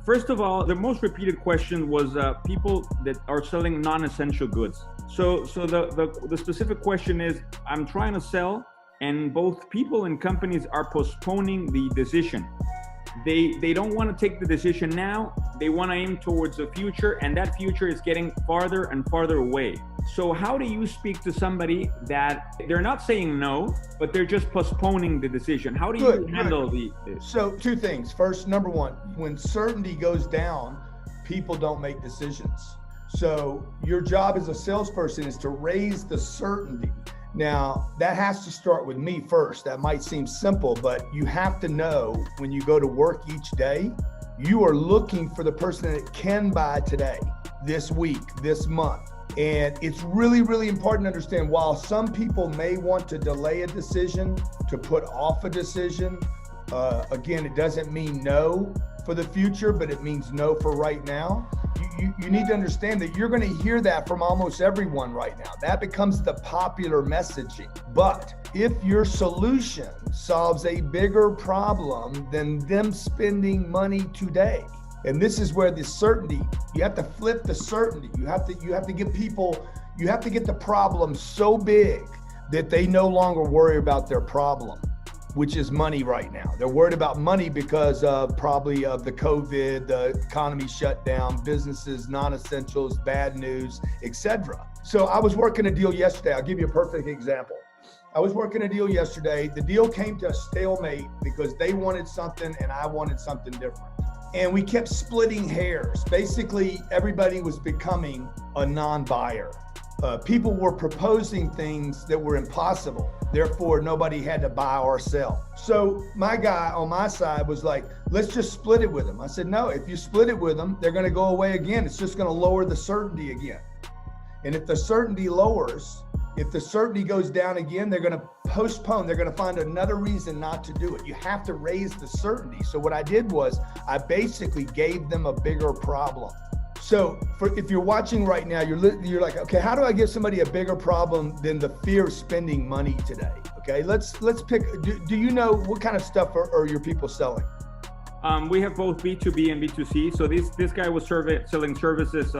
First of all, the most repeated question was people that are selling non-essential goods. So the specific question is, I'm trying to sell, and both people and companies are postponing the decision. They don't want to take the decision now. They want to aim towards the future, and that future is getting farther and farther away. So how do you speak to somebody that they're not saying no, but they're just postponing the decision? How do you handle this? So two things. First, number one, when certainty goes down, people don't make decisions. So your job as a salesperson is to raise the certainty. Now, that has to start with me first. That might seem simple, but you have to know when you go to work each day, you are looking for the person that can buy today, this week, this month. And it's really, really important to understand, while some people may want to delay a decision, to put off a decision, again, it doesn't mean no for the future, but it means no for right now. You need to understand that you're going to hear that from almost everyone right now. That becomes the popular messaging. But if your solution solves a bigger problem than them spending money today, and this is where the certainty, you have to flip the certainty. You have to give people, you have to get the problem so big that they no longer worry about their problem, which is money right now. They're worried about money because of probably of the COVID, the economy shut down, businesses, non-essentials, bad news, etc. So I was working a deal yesterday. I'll give you a perfect example. I was working a deal yesterday. The deal came to a stalemate because they wanted something and I wanted something different. And we kept splitting hairs. Basically, everybody was becoming a non-buyer. People were proposing things that were impossible. Therefore, nobody had to buy or sell. So my guy on my side was like, let's just split it with them. I said, no, if you split it with them, they're going to go away again. It's just going to lower the certainty again. And if the certainty lowers, if the certainty goes down again, they're going to postpone. They're going to find another reason not to do it. You have to raise the certainty. So what I did was I basically gave them a bigger problem. So if you're watching right now, you're like, okay, how do I give somebody a bigger problem than the fear of spending money today? Okay, let's pick. Do you know what kind of stuff are your people selling? We have both B2B and B2C. So this guy was selling services,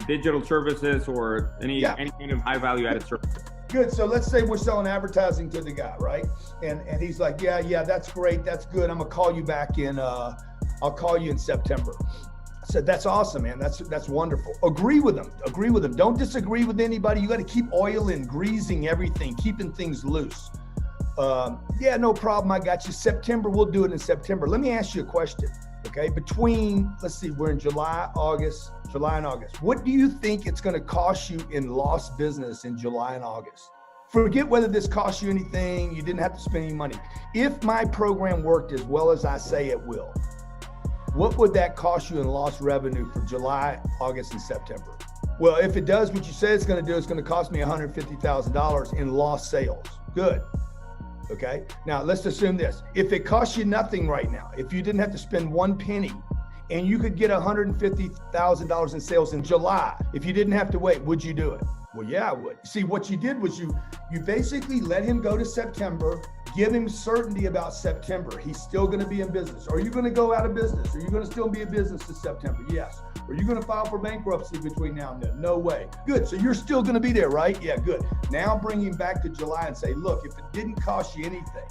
digital services, or any kind of high value added service. Good. So let's say we're selling advertising to the guy, right? And he's like, yeah, that's great, that's good. I'm gonna call you back in. I'll call you in September. I said, that's awesome, man. That's wonderful. Agree with them. Don't disagree with anybody. You got to keep oiling, greasing everything, keeping things loose. Yeah, no problem. I got you. September, we'll do it in September. Let me ask you a question. Okay, let's see, we're in July and August. What do you think it's going to cost you in lost business in July and August? Forget whether this costs you anything. You didn't have to spend any money. If my program worked as well as I say it will, what would that cost you in lost revenue for July, August, and September? Well, if it does what you say it's going to do, it's going to cost me $150,000 in lost sales. Good. Okay. Now let's assume this. If it costs you nothing right now, if you didn't have to spend one penny and you could get $150,000 in sales in July, if you didn't have to wait, would you do it? Well, yeah, I would. See, what you did was you basically let him go to September, give him certainty about September. He's still going to be in business. Are you going to go out of business? Are you going to still be in business in September? Yes. Are you going to file for bankruptcy between now and then? No way. Good. So you're still going to be there, right? Yeah, good. Now bring him back to July and say, look, if it didn't cost you anything,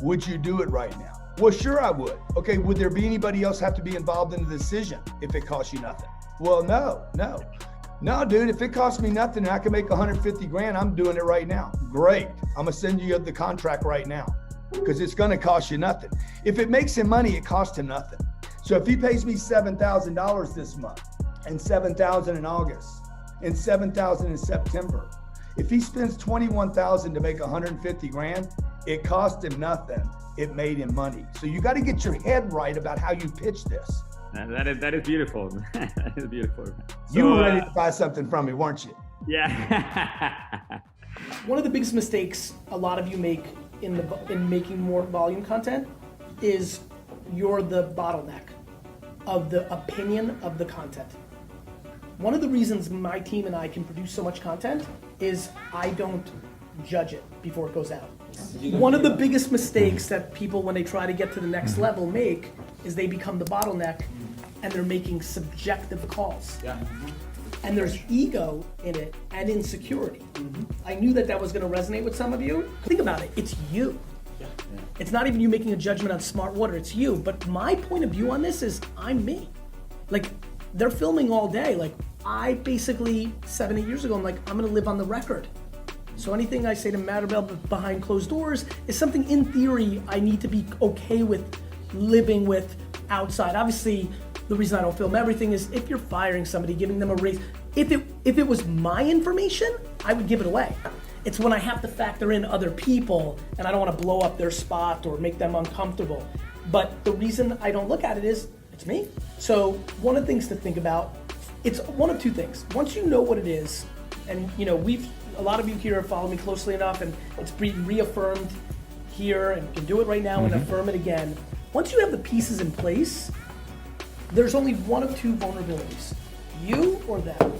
would you do it right now? Well, sure I would. Okay, would there be anybody else have to be involved in the decision if it costs you nothing? Well, no, dude, if it costs me nothing and I can make 150 grand, I'm doing it right now. Great. I'm gonna send you the contract right now because it's gonna cost you nothing. If it makes him money, it costs him nothing. So if he pays me $7,000 this month and $7,000 in August and $7,000 in September, if he spends $21,000 to make 150 grand, it cost him nothing. It made him money. So you got to get your head right about how you pitch this. That is beautiful. That is beautiful. So, you were ready to buy something from me, weren't you? Yeah. One of the biggest mistakes a lot of you make in making more volume content is you're the bottleneck of the opinion of the content. One of the reasons my team and I can produce so much content is I don't judge it before it goes out. One of the biggest mistakes that people, when they try to get to the next level, make is they become the bottleneck and they're making subjective calls. And there's ego in it and insecurity. I knew that was going to resonate with some of you. Think about it, it's you. It's not even you making a judgment on smart water, it's you. But my point of view on this is I'm me. Like, they're filming all day. Like, I basically, 7-8 years ago, I'm like, I'm gonna live on the record. So anything I say to Maribel behind closed doors is something in theory I need to be okay with living with outside. Obviously, the reason I don't film everything is if you're firing somebody, giving them a raise, if it was my information, I would give it away. It's when I have to factor in other people and I don't want to blow up their spot or make them uncomfortable. But the reason I don't look at it is, it's me. So one of the things to think about, it's one of two things. Once you know what it is, and you know, a lot of you here have followed me closely enough and it's been reaffirmed here and you can do it right now and affirm it again. Once you have the pieces in place, there's only one of two vulnerabilities, you or them.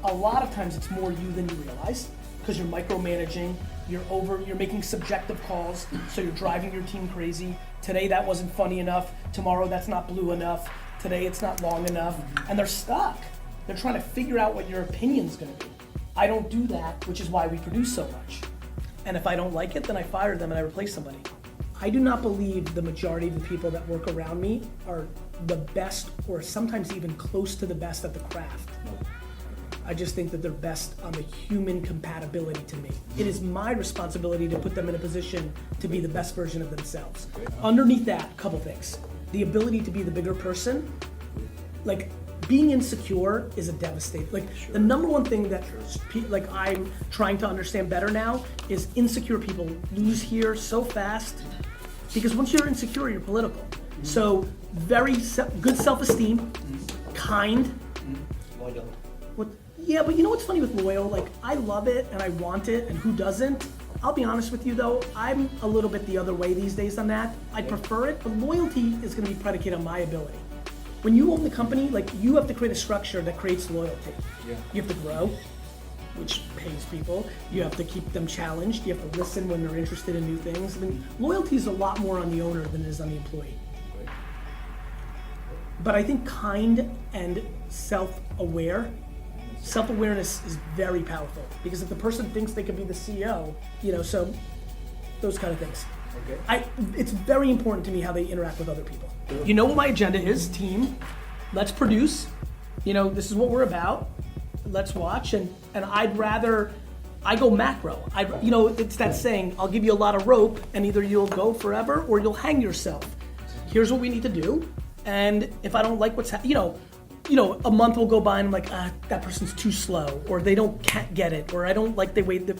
A lot of times it's more you than you realize because you're micromanaging, you're making subjective calls, so you're driving your team crazy. Today that wasn't funny enough, tomorrow that's not blue enough, today it's not long enough, and they're stuck. They're trying to figure out what your opinion's gonna be. I don't do that, which is why we produce so much. And if I don't like it, then I fire them and I replace somebody. I do not believe the majority of the people that work around me are the best or sometimes even close to the best at the craft. I just think that they're best on the human compatibility to me. It is my responsibility to put them in a position to be the best version of themselves. Underneath that, a couple things. The ability to be the bigger person, like being insecure is a devastating, the number one thing that I'm trying to understand better now is insecure people lose here so fast because once you're insecure, you're political. So very good self-esteem, kind. Loyal. Yeah, but you know what's funny with loyal? Like, I love it and I want it, and who doesn't? I'll be honest with you though, I'm a little bit the other way these days on that. I prefer it, but loyalty is gonna be predicated on my ability. When you own the company, like, you have to create a structure that creates loyalty. You have to grow, which pays people. You have to keep them challenged. You have to listen when they're interested in new things. I mean, loyalty is a lot more on the owner than it is on the employee. But I think kind and self-awareness is very powerful because if the person thinks they could be the CEO, so those kind of things. It's very important to me how they interact with other people. You know what my agenda is, team. Let's produce. This is what we're about. Let's watch. And I go macro. It's that saying, I'll give you a lot of rope and either you'll go forever or you'll hang yourself. Here's what we need to do. And if I don't like what's happening, a month will go by and I'm like, that person's too slow, or they can't get it, or I don't like the way the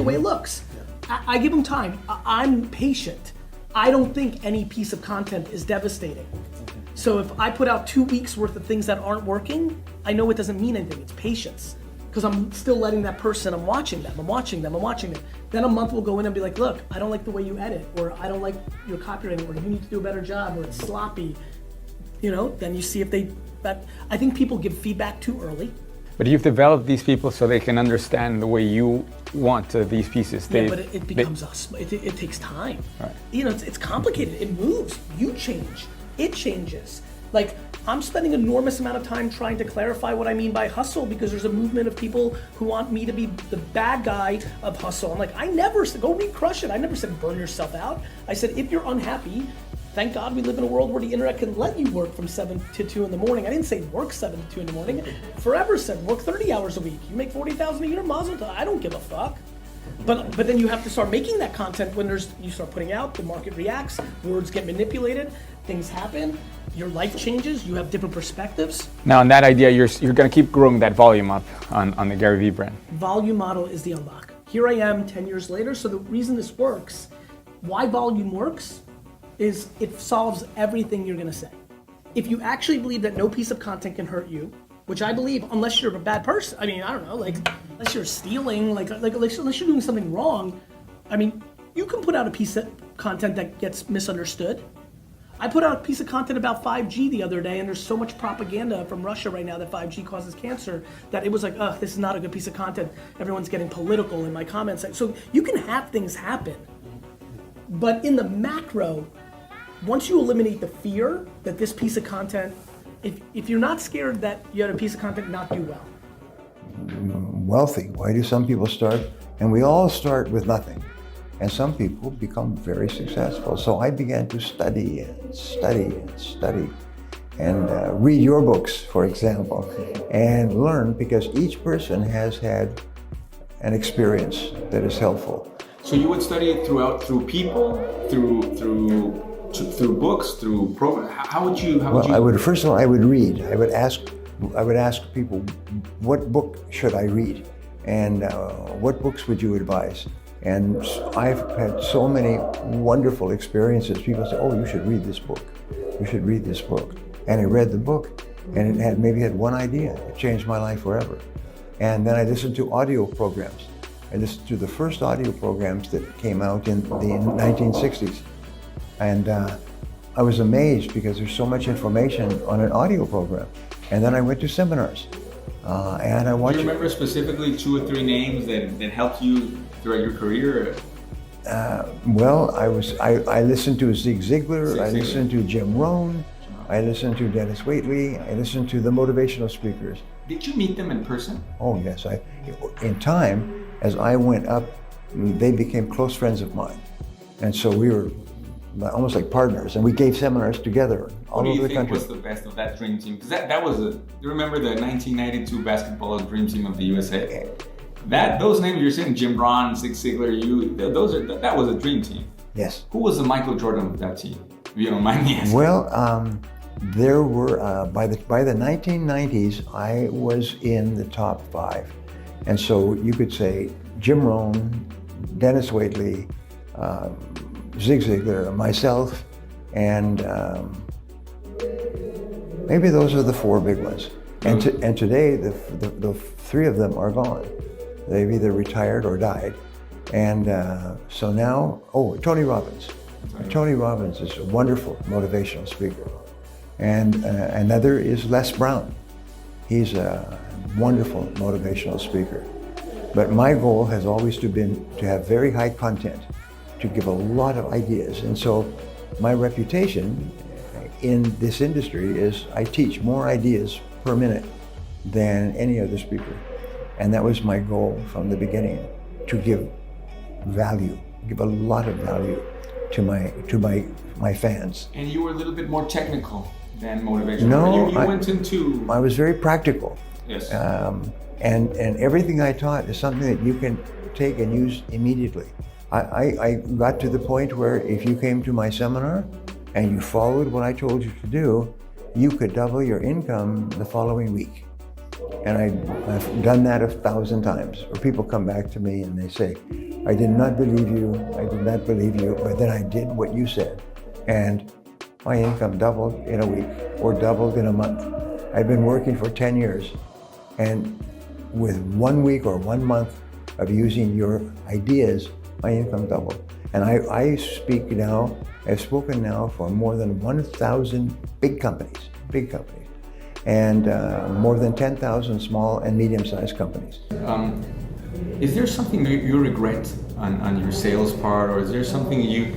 way it looks. I give them time. I'm patient. I don't think any piece of content is devastating. So if I put out 2 weeks worth of things that aren't working, I know it doesn't mean anything. It's patience. Because I'm still letting that person, I'm watching them. Then a month will go in and be like, look, I don't like the way you edit, or I don't like your copywriting, or you need to do a better job, or it's sloppy. Then you see if I think people give feedback too early. But you've developed these people so they can understand the way you want these pieces. But it becomes us. It takes time. Right. It's complicated. It moves. You change. It changes. Like, I'm spending an enormous amount of time trying to clarify what I mean by hustle because there's a movement of people who want me to be the bad guy of hustle. I'm like, I never said, go crush it. I never said burn yourself out. I said, if you're unhappy, thank God we live in a world where the internet can let you work from 7 to 2 in the morning. I didn't say work 7 to 2 in the morning. Forever said work 30 hours a week. You make 40,000 a year, mazel tov. I don't give a fuck. But then you have to start making that content when you start putting out, the market reacts, words get manipulated, things happen, your life changes, you have different perspectives. Now, on that idea, you're going to keep growing that volume up on the Gary Vee brand. Volume model is the unlock. Here I am 10 years later. So the reason this works, why volume works, is it solves everything you're gonna say. If you actually believe that no piece of content can hurt you, which I believe, unless you're a bad person, I mean, I don't know, unless you're stealing, unless you're doing something wrong, I mean, you can put out a piece of content that gets misunderstood. I put out a piece of content about 5G the other day, and there's so much propaganda from Russia right now that 5G causes cancer that it was like, ugh, this is not a good piece of content. Everyone's getting political in my comments. So you can have things happen, but in the macro, once you eliminate the fear that this piece of content, if you're not scared that you had a piece of content not do well. Wealthy, why do some people start? And we all start with nothing. And some people become very successful. So I began to study and study and study and read your books, for example, and learn, because each person has had an experience that is helpful. So you would study it through people, through books, through programs. How would you? I would first of all, I would read. I would ask people, what book should I read, and what books would you advise? And I've had so many wonderful experiences. People say, "Oh, you should read this book. You should read this book." And I read the book, and it had maybe one idea. It changed my life forever. And then I listened to audio programs. I listened to the first audio programs that came out in the 1960s. And I was amazed because there's so much information on an audio program. And then I went to seminars. And I watched. Do you remember specifically 2 or 3 names that helped you throughout your career? I listened to Zig Ziglar, I listened to Jim Rohn, I listened to Dennis Waitley, I listened to the motivational speakers. Did you meet them in person? Oh yes, in time, as I went up, they became close friends of mine. And so we were almost like partners, and we gave seminars together all over the country. What do you think was the best of that dream team? Because that was you remember the 1992 basketball dream team of the USA? Those names you're saying, Jim Rohn, Zig Ziglar, that was a dream team. Yes. Who was the Michael Jordan of that team, if you don't mind me asking? Well, there were, by the 1990s, I was in the top 5. And so you could say Jim Rohn, Dennis Waitley, Zig Ziglar, myself, and maybe those are the 4 big ones. And today, the 3 of them are gone. They've either retired or died. And so now, Tony Robbins. Tony Robbins is a wonderful motivational speaker. And another is Les Brown. He's a wonderful motivational speaker. But my goal has always been to have very high content, to give a lot of ideas. And so my reputation in this industry is I teach more ideas per minute than any other speaker. And that was my goal from the beginning, to give value, give a lot of value to my fans. And you were a little bit more technical than motivational. No, you went into. I was very practical. Yes. And everything I taught is something that you can take and use immediately. I got to the point where if you came to my seminar and you followed what I told you to do, you could double your income the following week. And I've done that 1,000 times, where people come back to me and they say, I did not believe you, but then I did what you said. And my income doubled in a week or doubled in a month. I've been working for 10 years, and with 1 week or 1 month of using your ideas, my income doubled. And I've spoken now for more than 1,000 big companies, and more than 10,000 small and medium-sized companies. Is there something you regret on your sales part, or is there something you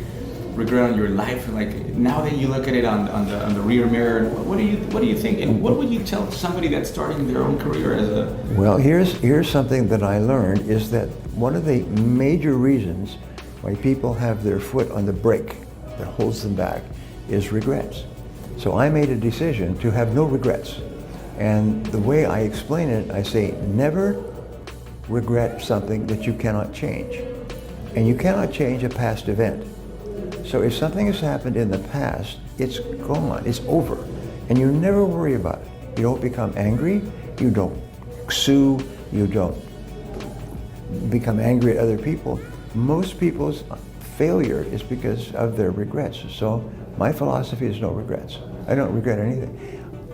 regret on your life? Like now that you look at it on the rear mirror, what do you think? And what would you tell somebody that's starting their own career as a? Well, here's something that I learned, is that one of the major reasons why people have their foot on the brake that holds them back is regrets. So I made a decision to have no regrets. And the way I explain it, I say, never regret something that you cannot change. And you cannot change a past event. So if something has happened in the past, it's gone, it's over. And you never worry about it. You don't become angry, you don't sue, you don't become angry at other people. Most people's failure is because of their regrets. So my philosophy is no regrets. I don't regret anything.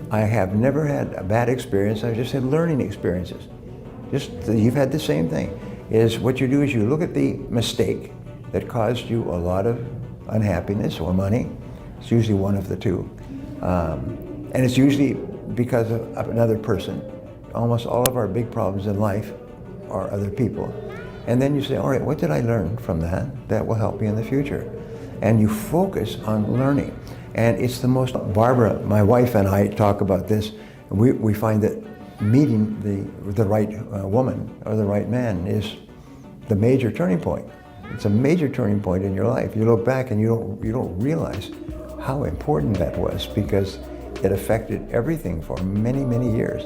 I have never had a bad experience. I've just had learning experiences. You've had the same thing. Is what you do is you look at the mistake that caused you a lot of unhappiness or money, It's usually one of the two. And it's usually because of another person. Almost all of our big problems in life are other people. And then you say, all right, what did I learn from that that will help me in the future? And you focus on learning. And it's the most, Barbara, my wife, and I talk about this. We find that meeting the right woman or the right man is the major turning point. It's a major turning point in your life. You look back and you don't realize how important that was, because it affected everything for many, many years.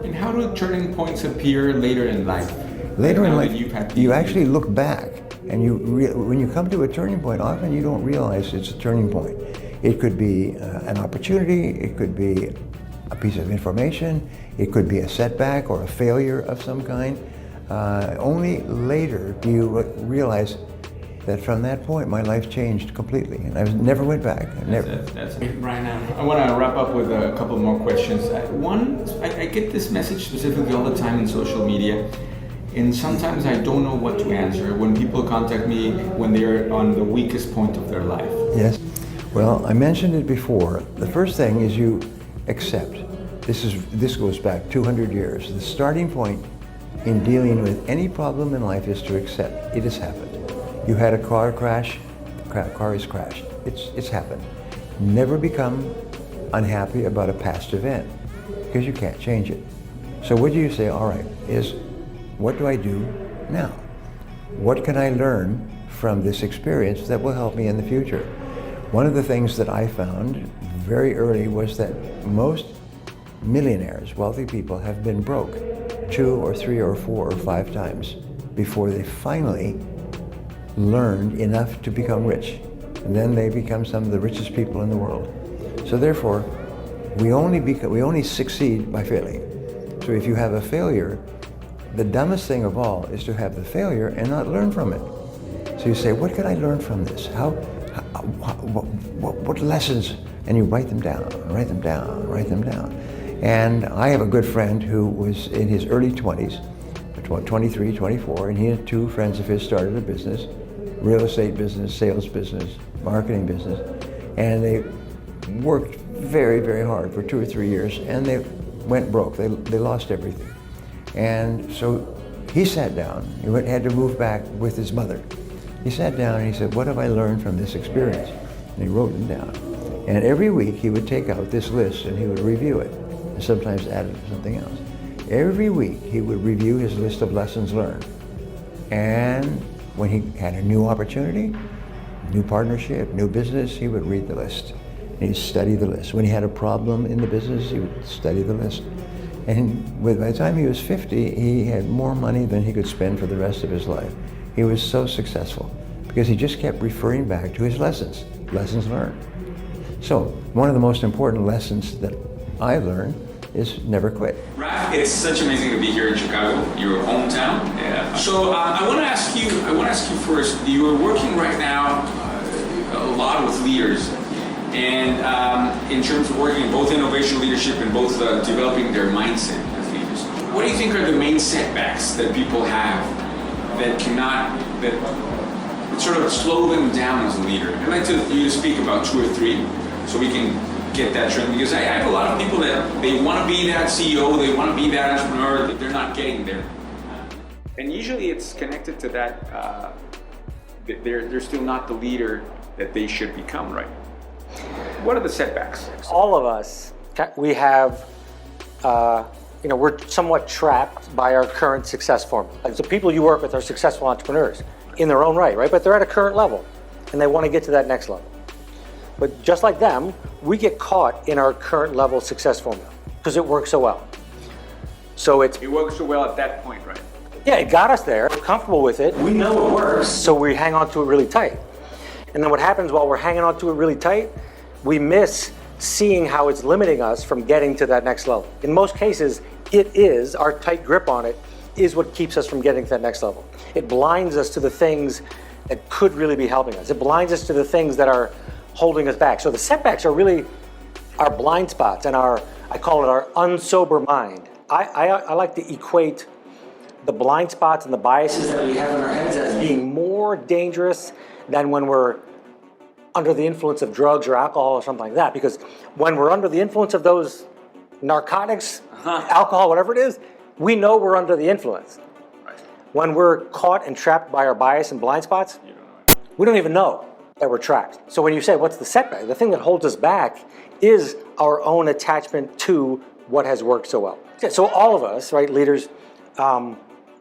And how do turning points appear later in life? Later in life, you actually look back, and when you come to a turning point, often you don't realize it's a turning point. It could be an opportunity, it could be a piece of information, it could be a setback or a failure of some kind. Only later do you realize that from that point my life changed completely, and I never went back. That's it. Brian, I want to wrap up with a couple more questions. One, I get this message specifically all the time in social media, and sometimes I don't know what to answer when people contact me when they're on the weakest point of their life. Yes. Well, I mentioned it before. The first thing is you accept. This goes back 200 years. The starting point in dealing with any problem in life is to accept it has happened. You had a car crash, car has crashed. It's happened. Never become unhappy about a past event, because you can't change it. So what do you say, all right, is what do I do now? What can I learn from this experience that will help me in the future? One of the things that I found very early was that most millionaires, wealthy people, have been broke 2 or 3 or 4 or 5 times before they finally learned enough to become rich. And then they become some of the richest people in the world. So therefore, we only succeed by failing. So if you have a failure, the dumbest thing of all is to have the failure and not learn from it. So you say, what can I learn from this? What lessons? And you write them down, write them down, write them down. And I have a good friend who was in his early 20s, 23, 24, and he and 2 friends of his started a business, real estate business, sales business, marketing business, and they worked very, very hard for 2 or 3 years, and they went broke. They lost everything. And so he sat down. He had to move back with his mother. He sat down and he said, what have I learned from this experience? And he wrote them down. And every week he would take out this list and he would review it, and sometimes add it to something else. Every week he would review his list of lessons learned. And when he had a new opportunity, new partnership, new business, he would read the list. And he'd study the list. When he had a problem in the business, he would study the list. And by the time he was 50, he had more money than he could spend for the rest of his life. He was so successful because he just kept referring back to his lessons learned. So one of the most important lessons that I learned is never quit. Raph, it's such amazing to be here in Chicago, your hometown. Yeah. So I want to ask you first. You are working right now a lot with leaders, and in terms of working in both innovation leadership and both developing their mindset as leaders. What do you think are the main setbacks that people have that sort of slow them down as a leader? I'd like you to speak about 2 or 3, so we can get that trend, because I have a lot of people that they want to be that CEO, they want to be that entrepreneur, but they're not getting there. And usually it's connected to that, they're still not the leader that they should become, right? What are the setbacks? All of us, we have, we're somewhat trapped by our current success formula. Like the people you work with are successful entrepreneurs in their own right? But they're at a current level and they want to get to that next level. But just like them, we get caught in our current level success formula because it works so well. So it works so well at that point, right? Yeah, it got us there. We're comfortable with it. We know it works, so we hang on to it really tight. And then what happens while we're hanging on to it really tight, we miss seeing how it's limiting us from getting to that next level. In most cases, our tight grip on it is what keeps us from getting to that next level. It blinds us to the things that could really be helping us. It blinds us to the things that are holding us back. So the setbacks are really our blind spots and I call it our unsober mind. I like to equate the blind spots and the biases that we have in our heads as being more dangerous than when we're under the influence of drugs or alcohol or something like that. Because when we're under the influence of those narcotics, alcohol, whatever it is, we know we're under the influence. When we're caught and trapped by our bias and blind spots, we don't even know that we're trapped. So when you say, what's the setback? The thing that holds us back is our own attachment to what has worked so well. So all of us, right, leaders,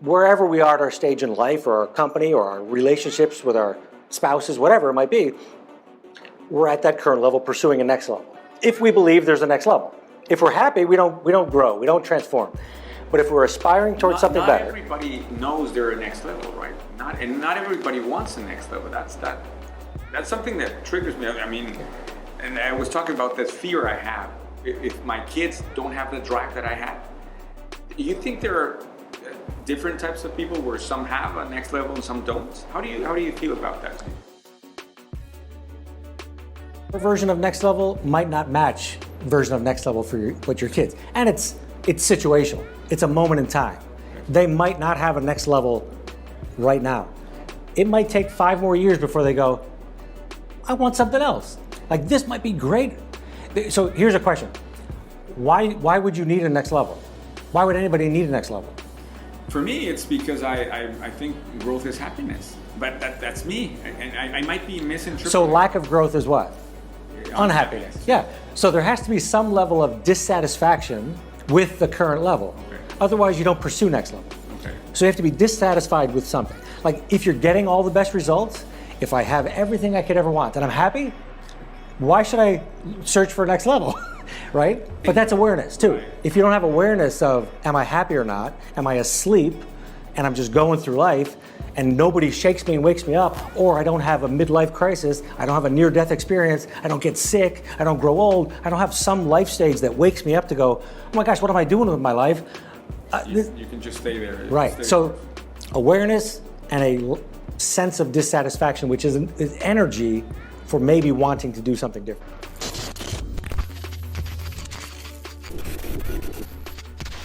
wherever we are at our stage in life or our company or our relationships with our spouses, whatever it might be, we're at that current level pursuing a next level. If we believe there's a next level. If we're happy, we don't grow, we don't transform. But if we're aspiring towards something better. Not everybody knows they're a next level, right? Not everybody wants the next level. That's something that triggers me. I mean, and I was talking about this fear I have. If my kids don't have the drive that I have, do you think there are different types of people where some have a next level and some don't? How do you feel about that? Your version of next level might not match version of next level for your kids, and it's situational. It's a moment in time. They might not have a next level right now. It might take 5 more years before they go, I want something else. Like, this might be great. So here's a question. Why would you need a next level? Why would anybody need a next level? For me, it's because I think growth is happiness. But that's me, and I might be misinterpreting. So lack of growth is what? Unhappiness. Yeah. So there has to be some level of dissatisfaction with the current level. Okay. Otherwise, you don't pursue next level. Okay. So you have to be dissatisfied with something. Like, if you're getting all the best results, if I have everything I could ever want and I'm happy, why should I search for next level? Right? But that's awareness too. Right. If you don't have awareness of, am I happy or not? Am I asleep and I'm just going through life and nobody shakes me and wakes me up, or I don't have a midlife crisis, I don't have a near-death experience, I don't get sick, I don't grow old, I don't have some life stage that wakes me up to go, oh my gosh, what am I doing with my life? You can just stay there. Right. So awareness and a sense of dissatisfaction, which is energy for maybe wanting to do something different.